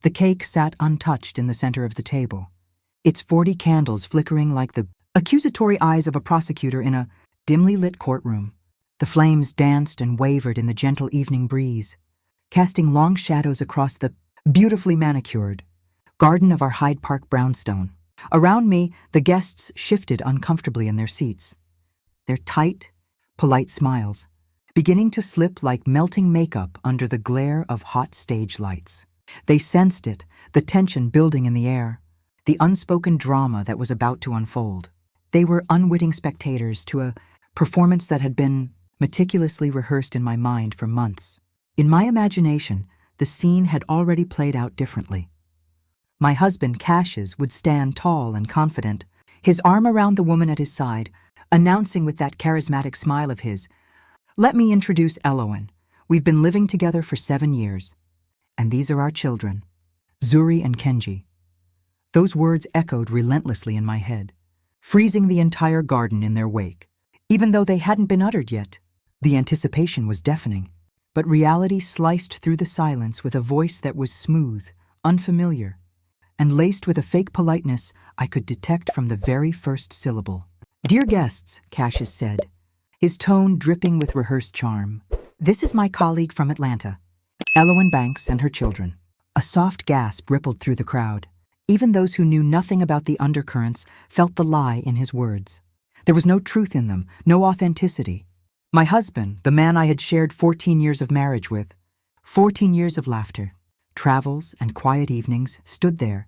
The cake sat untouched in the center of the table, its 40 candles flickering like the accusatory eyes of a prosecutor in a dimly lit courtroom. The flames danced and wavered in the gentle evening breeze, casting long shadows across the beautifully manicured garden of our Hyde Park brownstone. Around me, the guests shifted uncomfortably in their seats, their tight, polite smiles beginning to slip like melting makeup under the glare of hot stage lights. They sensed it, the tension building in the air, the unspoken drama that was about to unfold. They were unwitting spectators to a performance that had been meticulously rehearsed in my mind for months. In my imagination, the scene had already played out differently. My husband, Cassius, would stand tall and confident, his arm around the woman at his side, announcing with that charismatic smile of his, "Let me introduce Elowen. We've been living together for 7 years. And these are our children, Zuri and Kenji." Those words echoed relentlessly in my head, freezing the entire garden in their wake. Even though they hadn't been uttered yet, the anticipation was deafening. But reality sliced through the silence with a voice that was smooth, unfamiliar, and laced with a fake politeness I could detect from the very first syllable. "Dear guests," Cassius said, his tone dripping with rehearsed charm, "this is my colleague from Atlanta, Elowen Banks and her children." A soft gasp rippled through the crowd. Even those who knew nothing about the undercurrents felt the lie in his words. There was no truth in them, no authenticity. My husband, the man I had shared 14 years of marriage with, 14 years of laughter, travels, and quiet evenings, stood there,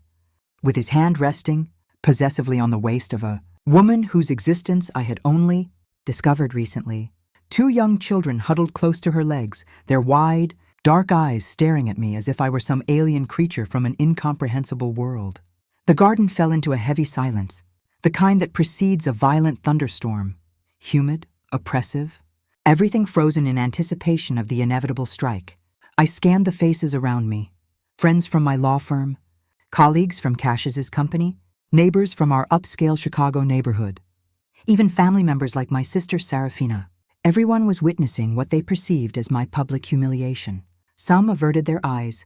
with his hand resting possessively on the waist of a woman whose existence I had only discovered recently. 2 young children huddled close to her legs, their wide, dark eyes staring at me as if I were some alien creature from an incomprehensible world. The garden fell into a heavy silence, the kind that precedes a violent thunderstorm, humid, oppressive, everything frozen in anticipation of the inevitable strike. I scanned the faces around me, friends from my law firm, colleagues from Cassius's company, neighbors from our upscale Chicago neighborhood, even family members like my sister Serafina. Everyone was witnessing what they perceived as my public humiliation. Some averted their eyes,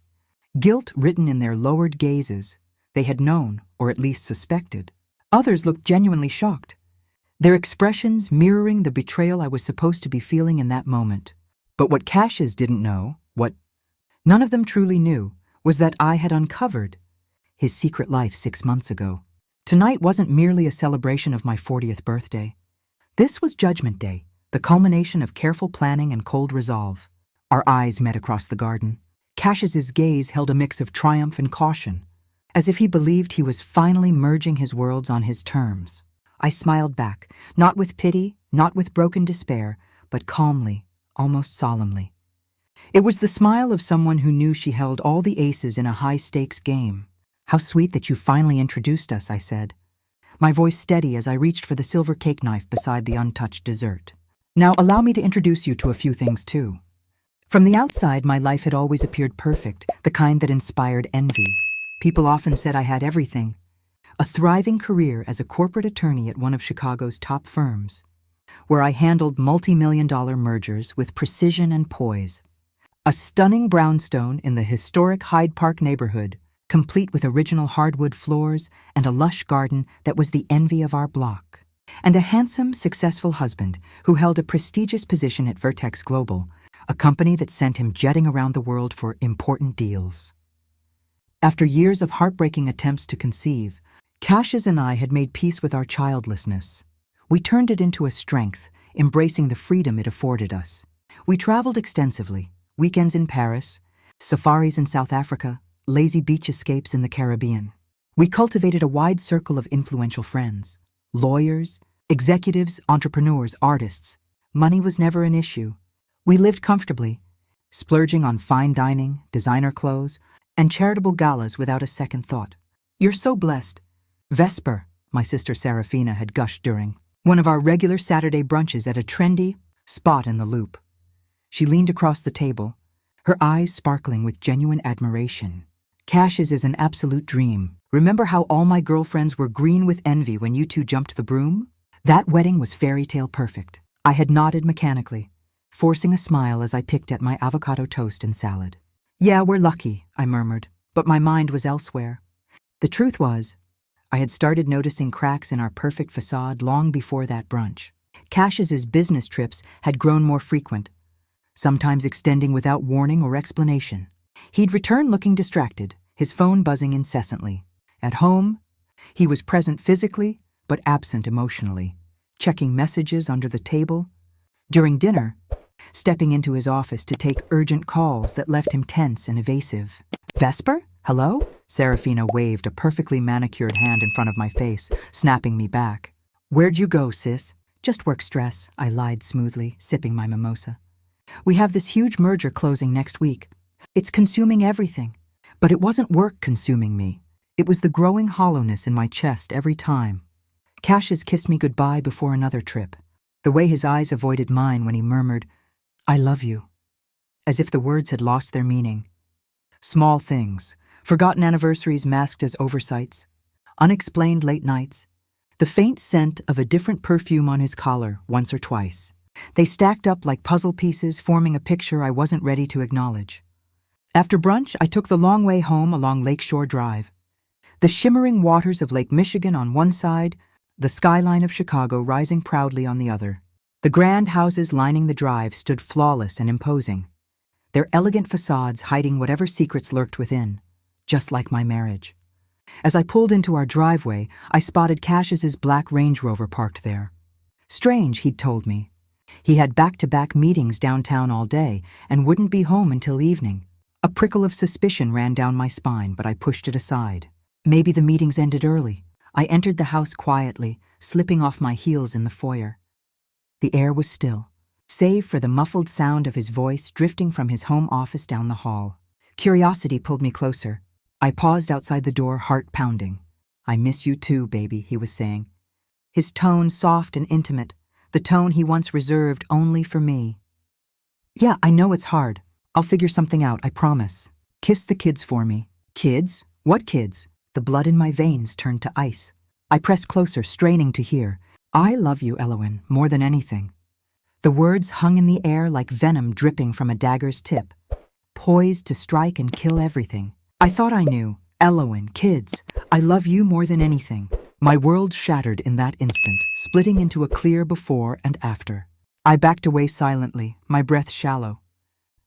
guilt written in their lowered gazes. They had known, or at least suspected. Others looked genuinely shocked, their expressions mirroring the betrayal I was supposed to be feeling in that moment. But what Cassius didn't know, what none of them truly knew, was that I had uncovered his secret life 6 months ago. Tonight wasn't merely a celebration of my 40th birthday. This was Judgment Day, the culmination of careful planning and cold resolve. Our eyes met across the garden. Cassius's gaze held a mix of triumph and caution, as if he believed he was finally merging his worlds on his terms. I smiled back, not with pity, not with broken despair, but calmly, almost solemnly. It was the smile of someone who knew she held all the aces in a high-stakes game. "How sweet that you finally introduced us," I said, my voice steady as I reached for the silver cake knife beside the untouched dessert. "Now allow me to introduce you to a few things too." From the outside, my life had always appeared perfect, the kind that inspired envy. People often said I had everything. A thriving career as a corporate attorney at one of Chicago's top firms, where I handled multi-million-dollar mergers with precision and poise. A stunning brownstone in the historic Hyde Park neighborhood, complete with original hardwood floors and a lush garden that was the envy of our block. And a handsome, successful husband who held a prestigious position at Vertex Global, a company that sent him jetting around the world for important deals. After years of heartbreaking attempts to conceive, Cassius and I had made peace with our childlessness. We turned it into a strength, embracing the freedom it afforded us. We traveled extensively, weekends in Paris, safaris in South Africa, lazy beach escapes in the Caribbean. We cultivated a wide circle of influential friends, lawyers, executives, entrepreneurs, artists. Money was never an issue. We lived comfortably, splurging on fine dining, designer clothes, and charitable galas without a second thought. "You're so blessed." Vesper, my sister Serafina, had gushed during one of our regular Saturday brunches at a trendy spot in the Loop. She leaned across the table, her eyes sparkling with genuine admiration. "Cassius is an absolute dream. Remember how all my girlfriends were green with envy when you two jumped the broom? That wedding was fairy tale perfect." I had nodded mechanically, forcing a smile as I picked at my avocado toast and salad. "Yeah, we're lucky," I murmured. but my mind was elsewhere. The truth was, I had started noticing cracks in our perfect facade long before that brunch. Cash's business trips had grown more frequent, sometimes extending without warning or explanation. He'd return looking distracted, his phone buzzing incessantly. At home, he was present physically, but absent emotionally, checking messages under the table. During dinner, stepping into his office to take urgent calls that left him tense and evasive. Vesper? Hello? Serafina waved a perfectly manicured hand in front of my face, snapping me back. Where'd you go, sis? Just work stress, I lied smoothly, sipping my mimosa. We have this huge merger closing next week. It's consuming everything. But it wasn't work consuming me. It was the growing hollowness in my chest every time. Cassius kissed me goodbye before another trip. The way his eyes avoided mine when he murmured, I love you, as if the words had lost their meaning. Small things, forgotten anniversaries masked as oversights, unexplained late nights, the faint scent of a different perfume on his collar once or twice. They stacked up like puzzle pieces, forming a picture I wasn't ready to acknowledge. After brunch, I took the long way home along Lakeshore Drive. The shimmering waters of Lake Michigan on one side, the skyline of Chicago rising proudly on the other. The grand houses lining the drive stood flawless and imposing, their elegant facades hiding whatever secrets lurked within, just like my marriage. As I pulled into our driveway, I spotted Cassius's black Range Rover parked there. Strange, he'd told me. He had back-to-back meetings downtown all day and wouldn't be home until evening. A prickle of suspicion ran down my spine, but I pushed it aside. Maybe the meetings ended early. I entered the house quietly, slipping off my heels in the foyer. The air was still, save for the muffled sound of his voice drifting from his home office down the hall. Curiosity pulled me closer. I paused outside the door, heart pounding. I miss you too, baby, he was saying. His tone soft and intimate, the tone he once reserved only for me. Yeah, I know it's hard. I'll figure something out, I promise. Kiss the kids for me. Kids? What kids? The blood in my veins turned to ice. I pressed closer, straining to hear. I love you, Elowen, more than anything. The words hung in the air like venom dripping from a dagger's tip, poised to strike and kill everything. I thought I knew. Elowen, kids, I love you more than anything. My world shattered in that instant, splitting into a clear before and after. I backed away silently, my breath shallow,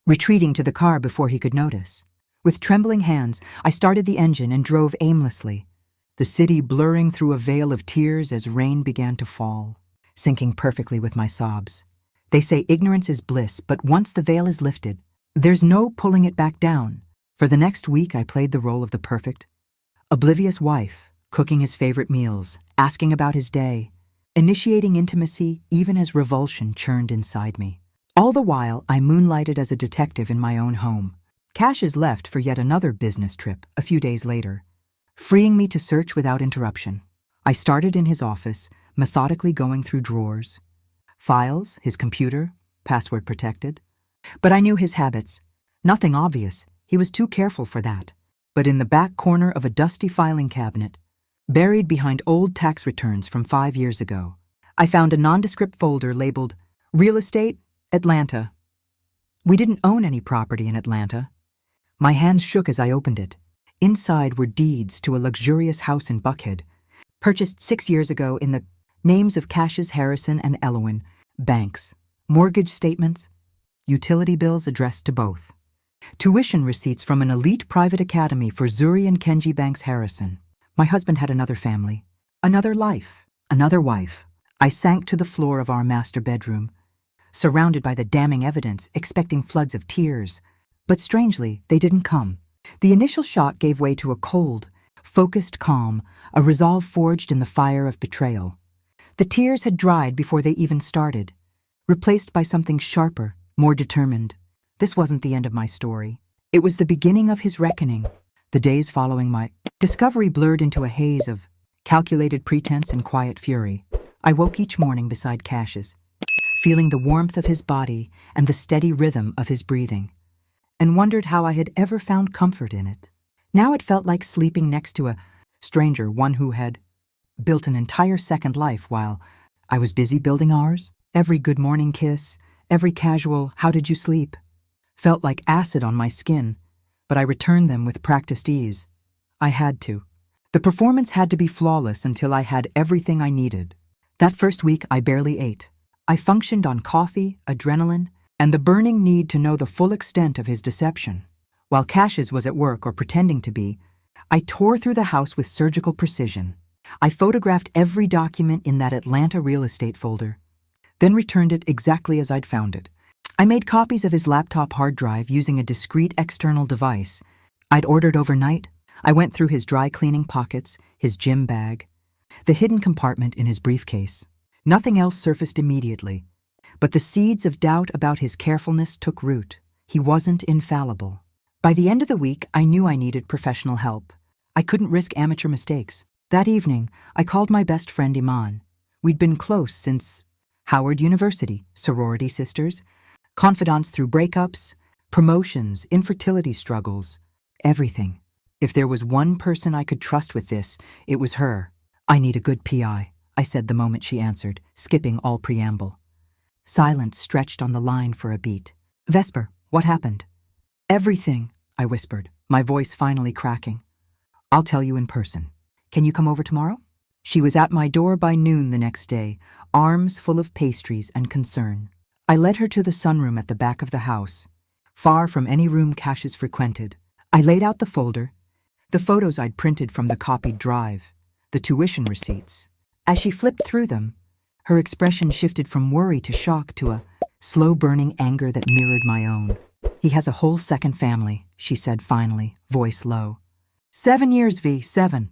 retreating to the car before he could notice. With trembling hands, I started the engine and drove aimlessly, the city blurring through a veil of tears as rain began to fall, syncing perfectly with my sobs. They say ignorance is bliss, but once the veil is lifted, there's no pulling it back down. For the next week, I played the role of the perfect, oblivious wife, cooking his favorite meals, asking about his day, initiating intimacy even as revulsion churned inside me. All the while, I moonlighted as a detective in my own home. Cassius left for yet another business trip a few days later, freeing me to search without interruption. I started in his office, methodically going through drawers, files, his computer, password protected. But I knew his habits. Nothing obvious. He was too careful for that. But in the back corner of a dusty filing cabinet, buried behind old tax returns from 5 years ago, I found a nondescript folder labeled Real Estate, Atlanta. We didn't own any property in Atlanta. My hands shook as I opened it. Inside were deeds to a luxurious house in Buckhead, purchased 6 years ago in the names of Cassius Harrison and Elowen, banks, mortgage statements, utility bills addressed to both, tuition receipts from an elite private academy for Zuri and Kenji Banks Harrison. My husband had another family, another life, another wife. I sank to the floor of our master bedroom, surrounded by the damning evidence, expecting floods of tears. But strangely, they didn't come. The initial shock gave way to a cold, focused calm, a resolve forged in the fire of betrayal. The tears had dried before they even started, replaced by something sharper, more determined. This wasn't the end of my story. It was the beginning of his reckoning. The days following my discovery blurred into a haze of calculated pretense and quiet fury. I woke each morning beside Cassius, feeling the warmth of his body and the steady rhythm of his breathing, and wondered how I had ever found comfort in it. Now it felt like sleeping next to a stranger, one who had built an entire second life while I was busy building ours. Every good morning kiss, every casual "how did you sleep?" felt like acid on my skin, but I returned them with practiced ease. I had to. The performance had to be flawless until I had everything I needed. That first week, I barely ate. I functioned on coffee, adrenaline, and the burning need to know the full extent of his deception. While Cassius was at work or pretending to be, I tore through the house with surgical precision. I photographed every document in that Atlanta real estate folder, then returned it exactly as I'd found it. I made copies of his laptop hard drive using a discreet external device I'd ordered overnight. I went through his dry cleaning pockets, his gym bag, the hidden compartment in his briefcase. Nothing else surfaced immediately, but the seeds of doubt about his carefulness took root. He wasn't infallible. By the end of the week, I knew I needed professional help. I couldn't risk amateur mistakes. That evening, I called my best friend Iman. We'd been close since Howard University, sorority sisters, confidants through breakups, promotions, infertility struggles, everything. If there was one person I could trust with this, it was her. "I need a good PI," I said the moment she answered, skipping all preamble. Silence stretched on the line for a beat. "Vesper, what happened?" "Everything," I whispered, my voice finally cracking. "I'll tell you in person. Can you come over tomorrow?" She was at my door by noon the next day, arms full of pastries and concern. I led her to the sunroom at the back of the house, far from any room Cassius frequented. I laid out the folder, the photos I'd printed from the copied drive, the tuition receipts. As she flipped through them, her expression shifted from worry to shock to a slow-burning anger that mirrored my own. "He has a whole second family," she said finally, voice low. 7 years, V, 7.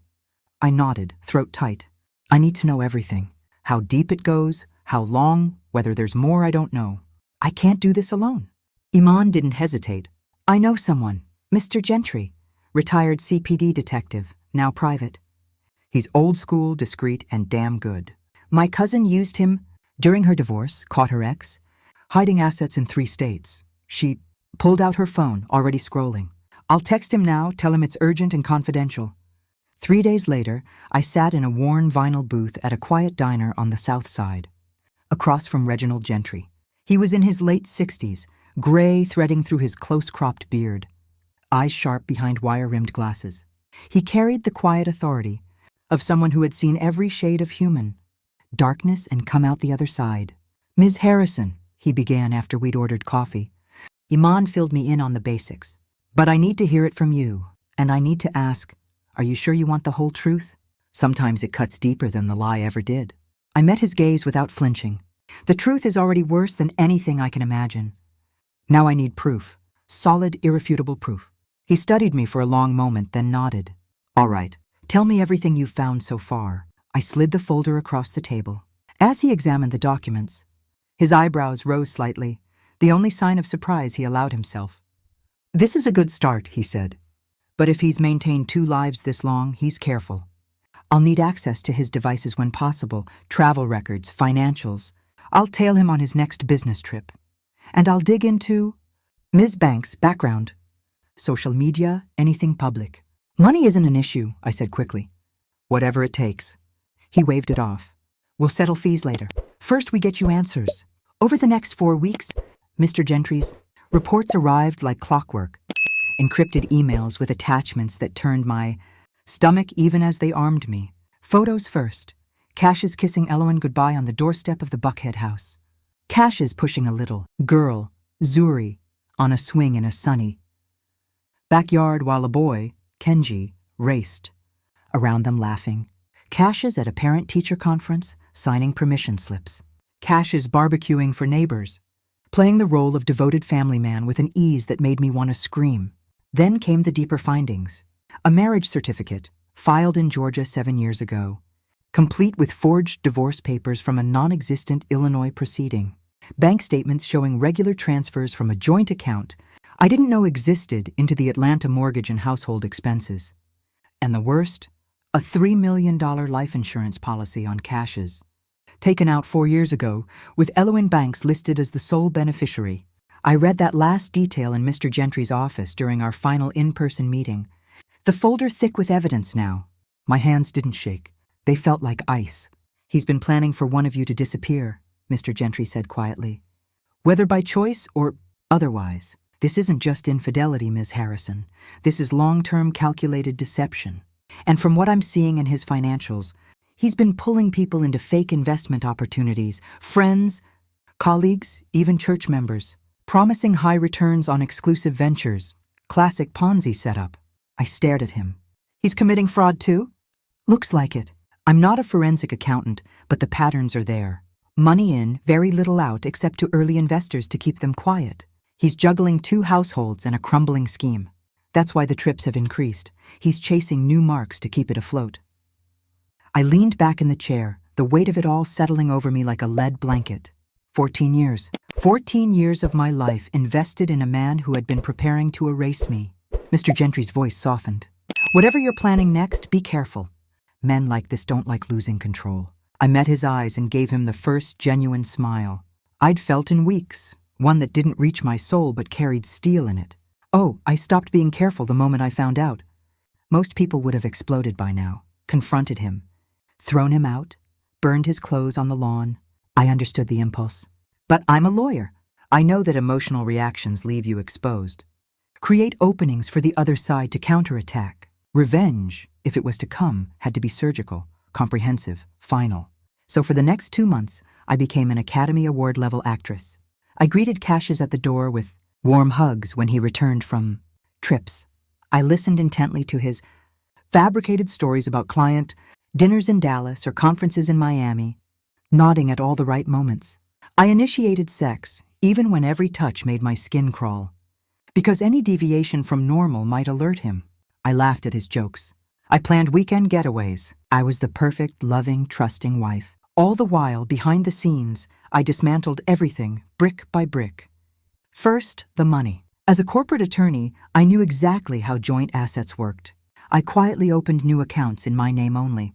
I nodded, throat tight. "I need to know everything. How deep it goes, how long, whether there's more I don't know. I can't do this alone." Iman didn't hesitate. "I know someone, Mr. Gentry, retired CPD detective, now private. He's old school, discreet, and damn good. My cousin used him during her divorce, caught her ex, hiding assets in 3 states. She pulled out her phone, already scrolling. I'll text him now, tell him it's urgent and confidential." 3 days later, I sat in a worn vinyl booth at a quiet diner on the South Side, across from Reginald Gentry. He was in his late 60s, gray threading through his close-cropped beard, eyes sharp behind wire-rimmed glasses. He carried the quiet authority of someone who had seen every shade of human, darkness, and come out the other side. "Ms. Harrison," he began after we'd ordered coffee. Iman filled me in on the basics. "But I need to hear it from you, and I need to ask, are you sure you want the whole truth? Sometimes it cuts deeper than the lie ever did." I met his gaze without flinching. "The truth is already worse than anything I can imagine. Now I need proof. Solid, irrefutable proof." He studied me for a long moment, then nodded. "All right. Tell me everything you've found so far." I slid the folder across the table. As he examined the documents, his eyebrows rose slightly, the only sign of surprise he allowed himself. "This is a good start," he said. "But if he's maintained 2 lives this long, he's careful. I'll need access to his devices when possible, travel records, financials. I'll tail him on his next business trip. And I'll dig into Ms. Banks' background, social media, anything public." "Money isn't an issue," I said quickly. "Whatever it takes." He waved it off. "We'll settle fees later. First, we get you answers." Over the next 4 weeks, Mr. Gentry's reports arrived like clockwork, encrypted emails with attachments that turned my stomach even as they armed me. Photos first. Cassius kissing Eloin goodbye on the doorstep of the Buckhead house. Cassius pushing a little girl, Zuri, on a swing in a sunny backyard while a boy, Kenji, raced around them laughing. Cassius at a parent-teacher conference, signing permission slips. Cassius barbecuing for neighbors, playing the role of devoted family man with an ease that made me want to scream. Then came the deeper findings. A marriage certificate, filed in Georgia 7 years ago, complete with forged divorce papers from a non-existent Illinois proceeding. Bank statements showing regular transfers from a joint account I didn't know existed into the Atlanta mortgage and household expenses. And the worst, a $3 million life insurance policy on Cassius, taken out 4 years ago, with Eloin Banks listed as the sole beneficiary. I read that last detail in Mr. Gentry's office during our final in-person meeting. The folder thick with evidence now. My hands didn't shake. They felt like ice. "He's been planning for one of you to disappear," Mr. Gentry said quietly. "Whether by choice or otherwise. This isn't just infidelity, Ms. Harrison. This is long-term calculated deception. And from what I'm seeing in his financials, he's been pulling people into fake investment opportunities, friends, colleagues, even church members, promising high returns on exclusive ventures. Classic Ponzi setup. I stared at him. He's committing fraud too? Looks like it. I'm not a forensic accountant, but the patterns are there. Money in, very little out except to early investors to keep them quiet. He's juggling 2 households and a crumbling scheme. That's why the trips have increased. He's chasing new marks to keep it afloat. I leaned back in the chair, the weight of it all settling over me like a lead blanket. 14 years. 14 years of my life invested in a man who had been preparing to erase me. Mr. Gentry's voice softened. Whatever you're planning next, be careful. Men like this don't like losing control. I met his eyes and gave him the first genuine smile I'd felt in weeks, one that didn't reach my soul but carried steel in it. Oh, I stopped being careful the moment I found out. Most people would have exploded by now, confronted him, thrown him out, burned his clothes on the lawn. I understood the impulse. But I'm a lawyer. I know that emotional reactions leave you exposed. Create openings for the other side to counterattack. Revenge, if it was to come, had to be surgical, comprehensive, final. So for the next 2 months, I became an Academy Award-level actress. I greeted Cassius at the door with warm hugs when he returned from trips. I listened intently to his fabricated stories about client dinners in Dallas or conferences in Miami, nodding at all the right moments. I initiated sex, even when every touch made my skin crawl. Because any deviation from normal might alert him. I laughed at his jokes. I planned weekend getaways. I was the perfect, loving, trusting wife. All the while, behind the scenes, I dismantled everything, brick by brick. First, the money. As a corporate attorney, I knew exactly how joint assets worked. I quietly opened new accounts in my name only,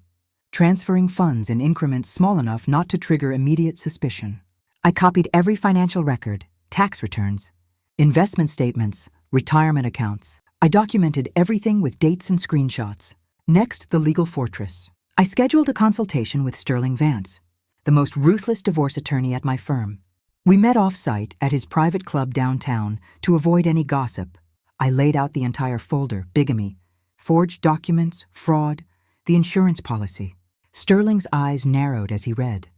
transferring funds in increments small enough not to trigger immediate suspicion. I copied every financial record, tax returns, investment statements, retirement accounts. I documented everything with dates and screenshots. Next, the legal fortress. I scheduled a consultation with Sterling Vance, the most ruthless divorce attorney at my firm. We met off-site at his private club downtown to avoid any gossip. I laid out the entire folder: bigamy, forged documents, fraud, the insurance policy. Sterling's eyes narrowed as he read.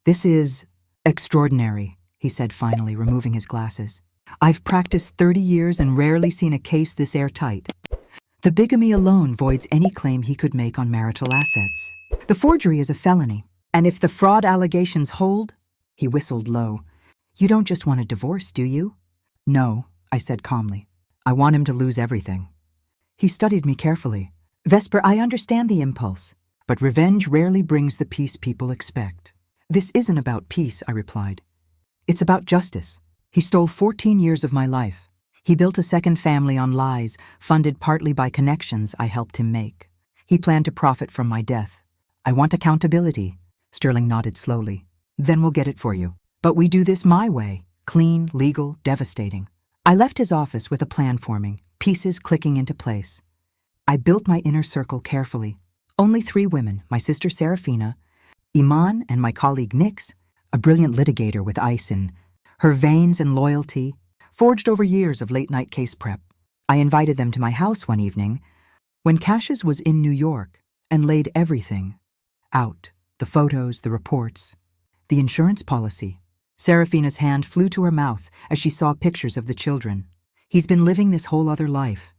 "This is extraordinary," he said finally, removing his glasses. "I've practiced 30 years and rarely seen a case this airtight. The bigamy alone voids any claim he could make on marital assets. The forgery is a felony, and if the fraud allegations hold—" He whistled low. "You don't just want a divorce, do you?" "No," I said calmly. "I want him to lose everything." He studied me carefully. "Vesper, I understand the impulse, but revenge rarely brings the peace people expect." "This isn't about peace," I replied. "It's about justice. He stole 14 years of my life. He built a second family on lies, funded partly by connections I helped him make. He planned to profit from my death. I want accountability." Sterling nodded slowly. "Then we'll get it for you. But we do this my way. Clean, legal, devastating." I left his office with a plan forming, pieces clicking into place. I built my inner circle carefully. Only 3 women, my sister Serafina, Iman, and my colleague Nix, a brilliant litigator with ice in her veins and loyalty, forged over years of late-night case prep. I invited them to my house one evening when Cassius was in New York and laid everything out: the photos, the reports, the insurance policy. Serafina's hand flew to her mouth as she saw pictures of the children. "He's been living this whole other life."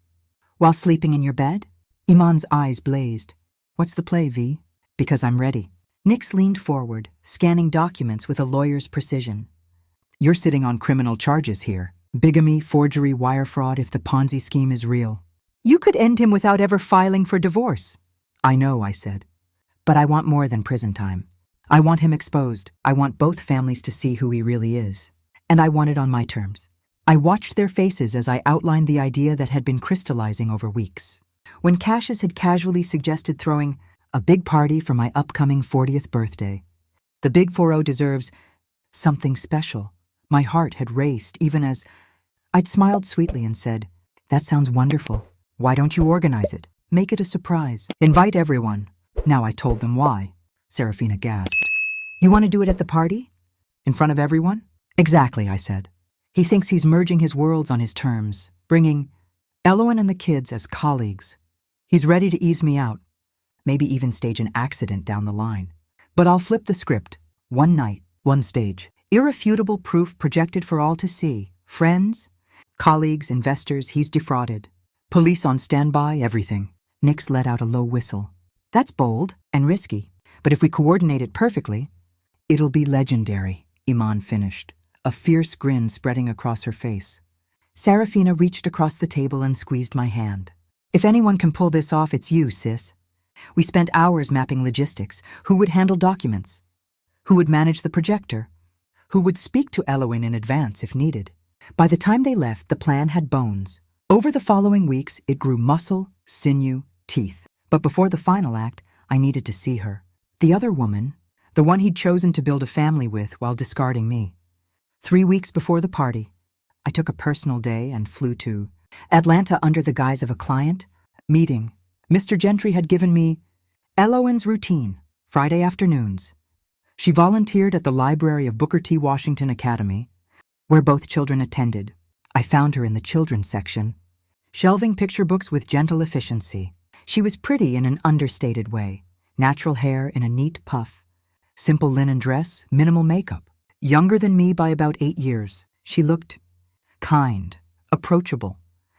"While sleeping in your bed?" Iman's eyes blazed. "What's the play, V?" "Because I'm ready." Nix leaned forward, scanning documents with a lawyer's precision. "You're sitting on criminal charges here. Bigamy, forgery, wire fraud, if the Ponzi scheme is real. You could end him without ever filing for divorce." "I know," I said. "But I want more than prison time. I want him exposed. I want both families to see who he really is. And I want it on my terms." I watched their faces as I outlined the idea that had been crystallizing over weeks. When Cassius had casually suggested throwing a big party for my upcoming 40th birthday. The Big 4-0 deserves something special. My heart had raced even as I'd smiled sweetly and said, "That sounds wonderful. Why don't you organize it? Make it a surprise. Invite everyone." Now I told them why. Serafina gasped. "You want to do it at the party? In front of everyone?" "Exactly," I said. He thinks he's merging his worlds on his terms, bringing Elowen and the kids as colleagues. He's ready to ease me out, maybe even stage an accident down the line. But I'll flip the script. One night, one stage. Irrefutable proof projected for all to see. Friends, colleagues, investors, he's defrauded. Police on standby, everything. Nix let out a low whistle. That's bold and risky, but if we coordinate it perfectly, it'll be legendary, Iman finished, a fierce grin spreading across her face. Serafina reached across the table and squeezed my hand. If anyone can pull this off, it's you, sis. We spent hours mapping logistics. Who would handle documents? Who would manage the projector? Who would speak to Elowen in advance if needed? By the time they left, the plan had bones. Over the following weeks, it grew muscle, sinew, teeth. But before the final act, I needed to see her. The other woman, the one he'd chosen to build a family with while discarding me. 3 weeks before the party, I took a personal day and flew to Atlanta under the guise of a client meeting. Mr. Gentry had given me Elowen's routine, Friday afternoons. She volunteered at the library of Booker T. Washington Academy, where both children attended. I found her in the children's section, shelving picture books with gentle efficiency. She was pretty in an understated way, natural hair in a neat puff, simple linen dress, minimal makeup. Younger than me by about 8 years, she looked kind, approachable,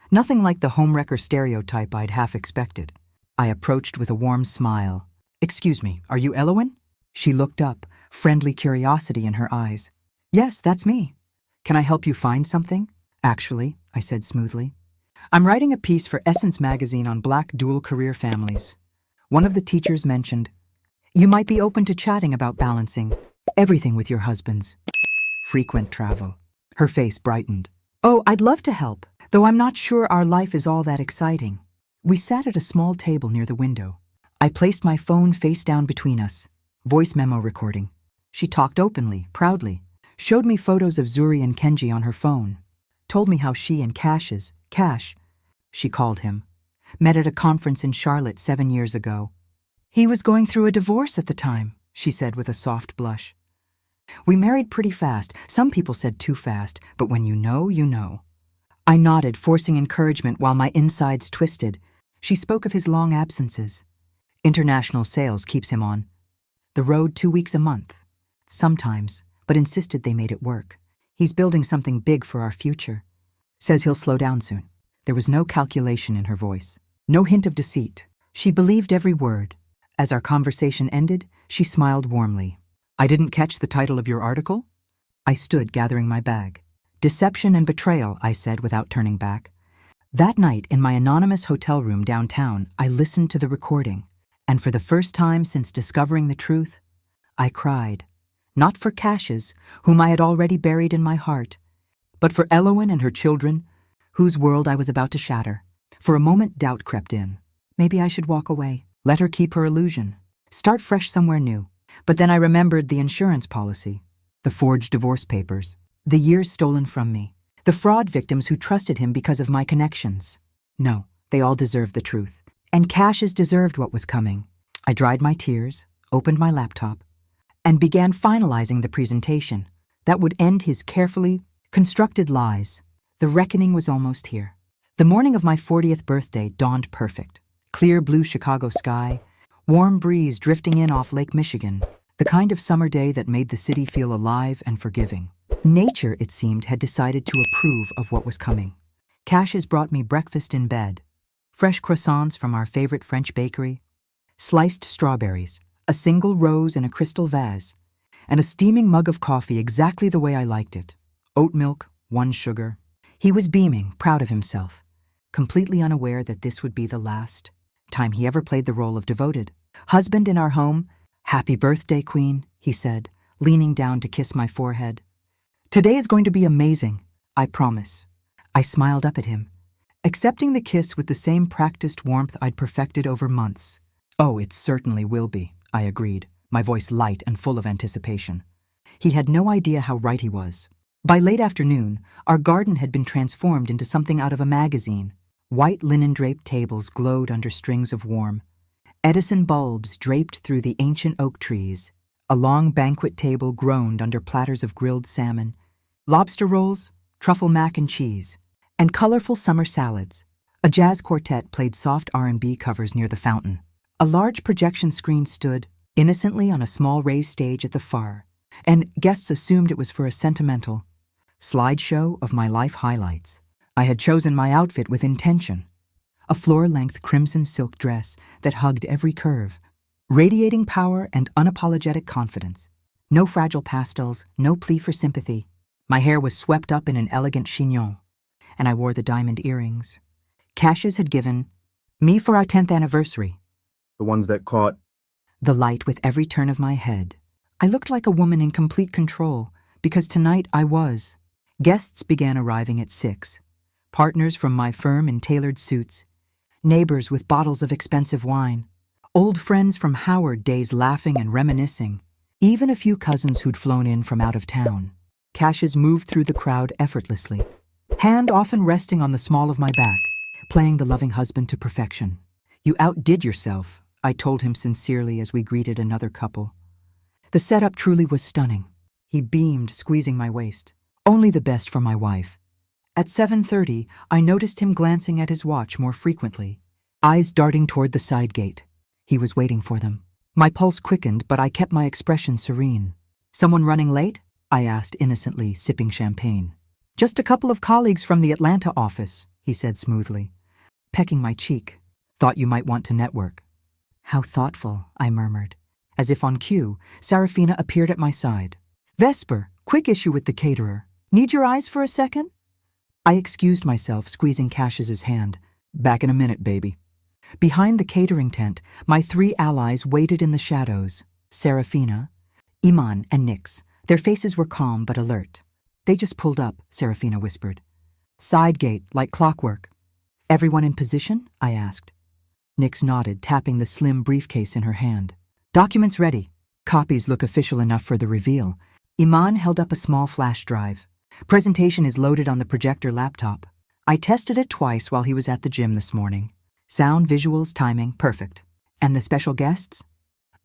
nothing like the homewrecker stereotype I'd half expected. I approached with a warm smile. "Excuse me, are you Elowen?" She looked up, friendly curiosity in her eyes. "Yes, that's me. Can I help you find something?" "Actually," I said smoothly, "I'm writing a piece for Essence magazine on Black dual-career families. One of the teachers mentioned, you might be open to chatting about balancing everything with your husbands. Frequent travel." Her face brightened. "Oh, I'd love to help, though I'm not sure our life is all that exciting." We sat at a small table near the window. I placed my phone face down between us. Voice memo recording. She talked openly, proudly, showed me photos of Zuri and Kenji on her phone, told me how she and Cash, she called him, met at a conference in Charlotte 7 years ago. "He was going through a divorce at the time," she said with a soft blush. "We married pretty fast. Some people said too fast, but when you know, you know." I nodded, forcing encouragement while my insides twisted. She spoke of his long absences. International sales keeps him on the road 2 weeks a month, sometimes, but insisted they made it work. He's building something big for our future. Says he'll slow down soon. There was no calculation in her voice, no hint of deceit. She believed every word. As our conversation ended, she smiled warmly. "I didn't catch the title of your article?" I stood gathering my bag. "Deception and Betrayal," I said without turning back. That night, in my anonymous hotel room downtown, I listened to the recording, and for the first time since discovering the truth, I cried. Not for Cassius, whom I had already buried in my heart, but for Elowen and her children, whose world I was about to shatter. For a moment, doubt crept in. Maybe I should walk away, let her keep her illusion, start fresh somewhere new. But then I remembered the insurance policy, the forged divorce papers, the years stolen from me, the fraud victims who trusted him because of my connections. No, they all deserved the truth. And Cassius deserved what was coming. I dried my tears, opened my laptop, and began finalizing the presentation that would end his carefully constructed lies. The reckoning was almost here. The morning of my 40th birthday dawned perfect. Clear blue Chicago sky, warm breeze drifting in off Lake Michigan, the kind of summer day that made the city feel alive and forgiving. Nature, it seemed, had decided to approve of what was coming. Cassius brought me breakfast in bed. Fresh croissants from our favorite French bakery, sliced strawberries, a single rose in a crystal vase, and a steaming mug of coffee exactly the way I liked it. Oat milk, 1 sugar. He was beaming, proud of himself, completely unaware that this would be the last time he ever played the role of devoted husband in our home. "Happy birthday, Queen," he said, leaning down to kiss my forehead. "Today is going to be amazing, I promise." I smiled up at him, accepting the kiss with the same practiced warmth I'd perfected over months. "Oh, it certainly will be," I agreed, my voice light and full of anticipation. He had no idea how right he was. By late afternoon, our garden had been transformed into something out of a magazine. White linen-draped tables glowed under strings of warm Edison bulbs draped through the ancient oak trees. A long banquet table groaned under platters of grilled salmon, lobster rolls, truffle mac and cheese, and colorful summer salads. A jazz quartet played soft R&B covers near the fountain. A large projection screen stood innocently on a small raised stage at the far, and guests assumed it was for a sentimental slideshow of my life highlights. I had chosen my outfit with intention. A floor-length crimson silk dress that hugged every curve, radiating power and unapologetic confidence. No fragile pastels, no plea for sympathy. My hair was swept up in an elegant chignon, and I wore the diamond earrings Cassius had given me for our 10th anniversary. The ones that caught the light with every turn of my head. I looked like a woman in complete control, because tonight I was. Guests began arriving at 6. Partners from my firm in tailored suits, neighbors with bottles of expensive wine, old friends from Howard days laughing and reminiscing, even a few cousins who'd flown in from out of town. Cassius moved through the crowd effortlessly, hand often resting on the small of my back, playing the loving husband to perfection. You outdid yourself, I told him sincerely as we greeted another couple. The setup truly was stunning. He beamed, squeezing my waist. Only the best for my wife. At 7:30, I noticed him glancing at his watch more frequently, eyes darting toward the side gate. He was waiting for them. My pulse quickened, but I kept my expression serene. Someone running late? I asked innocently, sipping champagne. Just a couple of colleagues from the Atlanta office, he said smoothly, pecking my cheek. Thought you might want to network. How thoughtful, I murmured. As if on cue, Serafina appeared at my side. Vesper, quick issue with the caterer. Need your eyes for a second? I excused myself, squeezing Cassius's hand. Back in a minute, baby. Behind the catering tent, my 3 allies waited in the shadows. Serafina, Iman, and Nix. Their faces were calm but alert. They just pulled up, Serafina whispered. Side gate, like clockwork. Everyone in position? I asked. Nix nodded, tapping the slim briefcase in her hand. Documents ready. Copies look official enough for the reveal. Iman held up a small flash drive. Presentation is loaded on the projector laptop. I tested it twice while he was at the gym this morning. Sound, visuals, timing, perfect. And the special guests?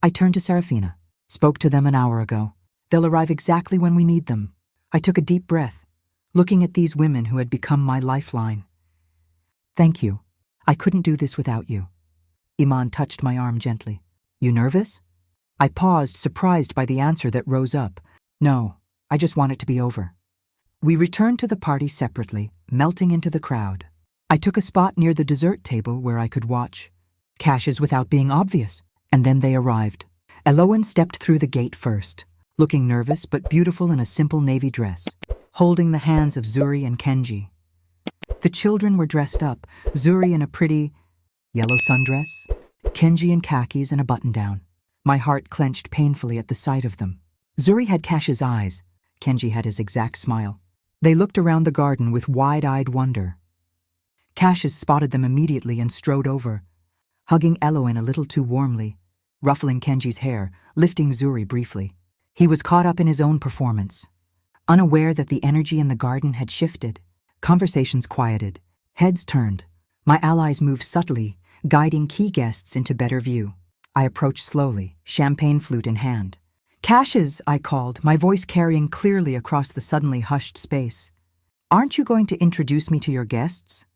I turned to Serafina. Spoke to them an hour ago. They'll arrive exactly when we need them. I took a deep breath, looking at these women who had become my lifeline. Thank you. I couldn't do this without you. Iman touched my arm gently. You nervous? I paused, surprised by the answer that rose up. No, I just want it to be over. We returned to the party separately, melting into the crowd. I took a spot near the dessert table where I could watch. Caches without being obvious. And then they arrived. Elowen stepped through the gate first, looking nervous but beautiful in a simple navy dress, holding the hands of Zuri and Kenji. The children were dressed up, Zuri in a pretty yellow sundress, Kenji in khakis and a button-down. My heart clenched painfully at the sight of them. Zuri had Cash's eyes. Kenji had his exact smile. They looked around the garden with wide-eyed wonder. Cassius spotted them immediately and strode over, hugging Elowen a little too warmly, ruffling Kenji's hair, lifting Zuri briefly. He was caught up in his own performance, unaware that the energy in the garden had shifted. Conversations quieted, heads turned. My allies moved subtly, guiding key guests into better view. I approached slowly, champagne flute in hand. Caches, I called, my voice carrying clearly across the suddenly hushed space. Aren't you going to introduce me to your guests?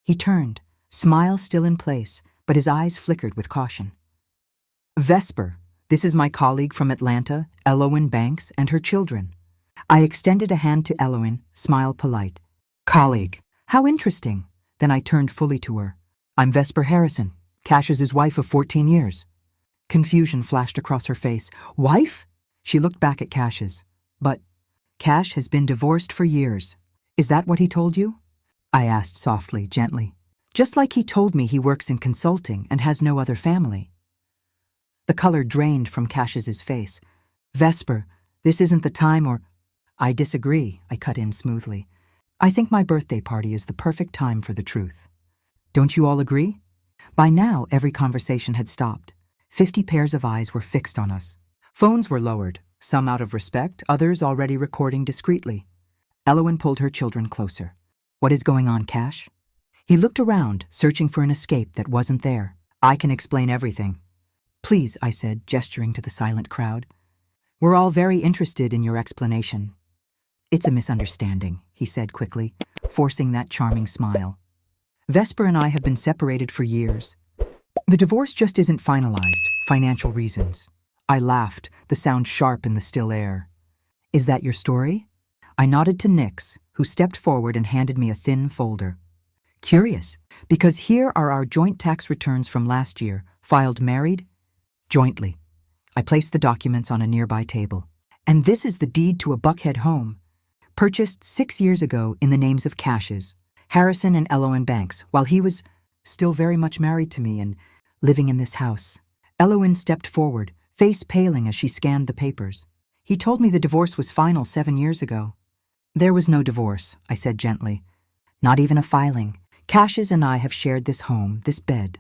He turned, smile still in place, but his eyes flickered with caution. Vesper, this is my colleague from Atlanta, Elowen Banks, and her children. I extended a hand to Elowen, smile polite. Colleague, how interesting. Then I turned fully to her. I'm Vesper Harrison, Cassius's wife of 14 years. Confusion flashed across her face. Wife? She looked back at Cassius. But Cash has been divorced for years. Is that what he told you? I asked softly, gently. Just like he told me he works in consulting and has no other family. The color drained from Cassius's face. Vesper, this isn't the time or... I disagree, I cut in smoothly. I think my birthday party is the perfect time for the truth. Don't you all agree? By now, every conversation had stopped. 50 pairs of eyes were fixed on us. Phones were lowered, some out of respect, others already recording discreetly. Elowen pulled her children closer. What is going on, Cash? He looked around, searching for an escape that wasn't there. I can explain everything. Please, I said, gesturing to the silent crowd. We're all very interested in your explanation. It's a misunderstanding, he said quickly, forcing that charming smile. Vesper and I have been separated for years. The divorce just isn't finalized, financial reasons. I laughed, the sound sharp in the still air. Is that your story? I nodded to Nix, who stepped forward and handed me a thin folder. Curious, because here are our joint tax returns from last year, filed married, jointly. I placed the documents on a nearby table. And this is the deed to a Buckhead home, purchased 6 years ago in the names of Cashes, Harrison and Elowen Banks, while he was still very much married to me and living in this house. Elowen stepped forward, face paling as she scanned the papers. He told me the divorce was final 7 years ago. There was no divorce, I said gently. Not even a filing. Cashes and I have shared this home, this bed,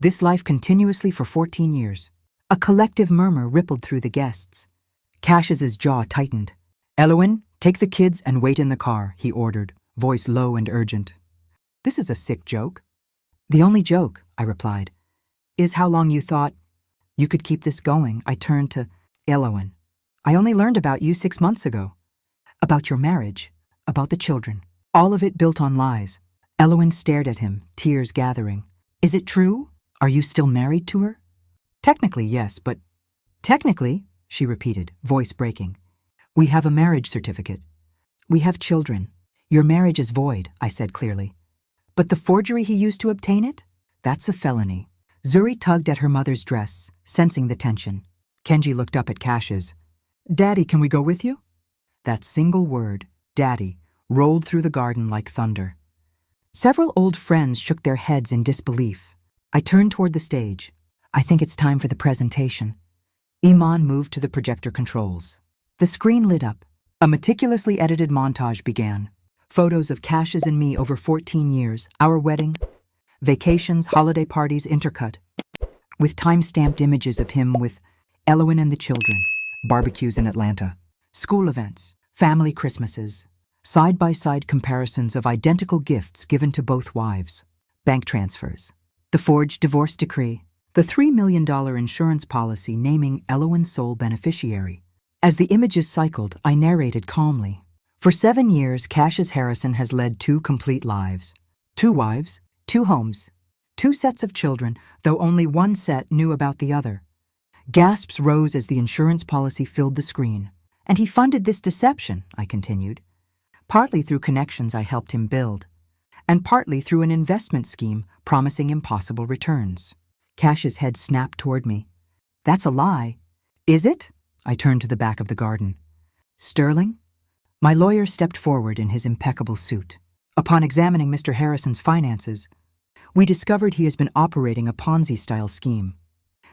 this life continuously for 14 years. A collective murmur rippled through the guests. Cashes' jaw tightened. Elowen, take the kids and wait in the car, he ordered, voice low and urgent. This is a sick joke. The only joke, I replied, is how long you thought you could keep this going. I turned to Elowen. I only learned about you 6 months ago. About your marriage, about the children. All of it built on lies. Elowen stared at him, tears gathering. Is it true? Are you still married to her? Technically, yes, but... Technically, she repeated, voice breaking. We have a marriage certificate. We have children. Your marriage is void, I said clearly. But the forgery he used to obtain it? That's a felony. Zuri tugged at her mother's dress, sensing the tension. Kenji looked up at Cashes. Daddy, can we go with you? That single word, Daddy, rolled through the garden like thunder. Several old friends shook their heads in disbelief. I turned toward the stage. I think it's time for the presentation. Iman moved to the projector controls. The screen lit up. A meticulously edited montage began. Photos of Cashes and me over 14 years, our wedding, vacations, holiday parties intercut, with time-stamped images of him with Elowen and the children, barbecues in Atlanta, school events, family Christmases, side-by-side comparisons of identical gifts given to both wives, bank transfers, the forged divorce decree, the $3 million insurance policy naming Elowen sole beneficiary. As the images cycled, I narrated calmly. For 7 years, Cashes Harrison has led 2 complete lives. 2 wives, 2 homes, 2 sets of children, though only one set knew about the other. Gasps rose as the insurance policy filled the screen. And he funded this deception, I continued, partly through connections I helped him build, and partly through an investment scheme promising impossible returns. Cash's head snapped toward me. That's a lie. Is it? I turned to the back of the garden. Sterling? My lawyer stepped forward in his impeccable suit. Upon examining Mr. Harrison's finances, we discovered he has been operating a Ponzi-style scheme,